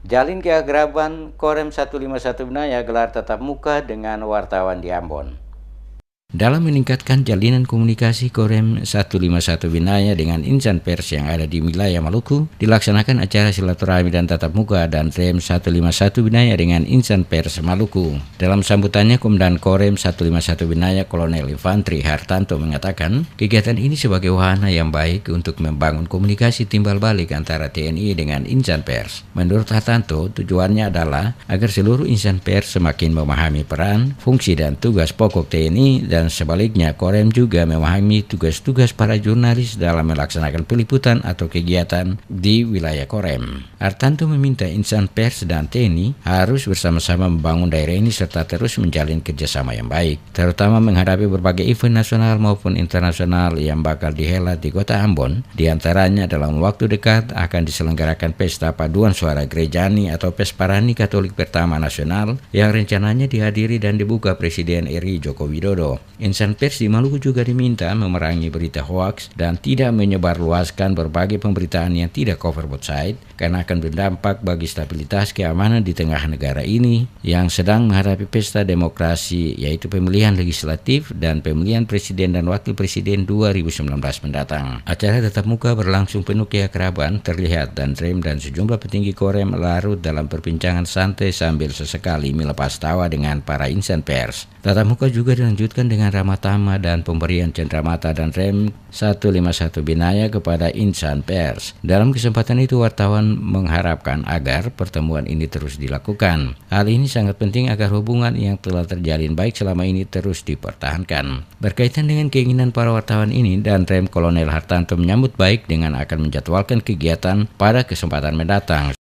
Jalin keakraban Korem 151 Binaya gelar tatap muka dengan wartawan di Ambon. Dalam meningkatkan jalinan komunikasi Korem 151 Binaya dengan insan pers yang ada di wilayah Maluku, dilaksanakan acara silaturahmi dan tatap muka dan Korem 151 Binaya dengan insan pers Maluku. Dalam sambutannya, Komandan Korem 151 Binaya Kolonel Infantri Hartanto mengatakan, kegiatan ini sebagai wahana yang baik untuk membangun komunikasi timbal balik antara TNI dengan insan pers. Menurut Hartanto, tujuannya adalah agar seluruh insan pers semakin memahami peran, fungsi dan tugas pokok TNI dan sebaliknya, Korem juga memahami tugas-tugas para jurnalis dalam melaksanakan peliputan atau kegiatan di wilayah Korem. Hartanto meminta insan pers dan TNI harus bersama-sama membangun daerah ini serta terus menjalin kerjasama yang baik, terutama menghadapi berbagai event nasional maupun internasional yang bakal dihelat di kota Ambon. Di antaranya dalam waktu dekat akan diselenggarakan Pesta Paduan Suara Gerejani atau Pesparani Katolik pertama nasional yang rencananya dihadiri dan dibuka Presiden RI Joko Widodo. Insan pers di Maluku juga diminta memerangi berita hoaks dan tidak menyebarluaskan berbagai pemberitaan yang tidak cover both side karena akan berdampak bagi stabilitas keamanan di tengah negara ini yang sedang menghadapi pesta demokrasi, yaitu pemilihan legislatif dan pemilihan presiden dan wakil presiden 2019 mendatang. Acara tatap muka berlangsung penuh keakraban terlihat dan Rem dan sejumlah petinggi Korem larut dalam perbincangan santai sambil sesekali melepas tawa dengan para insan pers. Tatap muka juga dilanjutkan dengan ramah tamah dan pemberian cenderamata dan Rem 151 Binaya kepada insan pers. Dalam kesempatan itu, wartawan mengharapkan agar pertemuan ini terus dilakukan. Hal ini sangat penting agar hubungan yang telah terjalin baik selama ini terus dipertahankan. Berkaitan dengan keinginan para wartawan ini, dan Rem Kolonel Hartanto menyambut baik dengan akan menjadwalkan kegiatan pada kesempatan mendatang.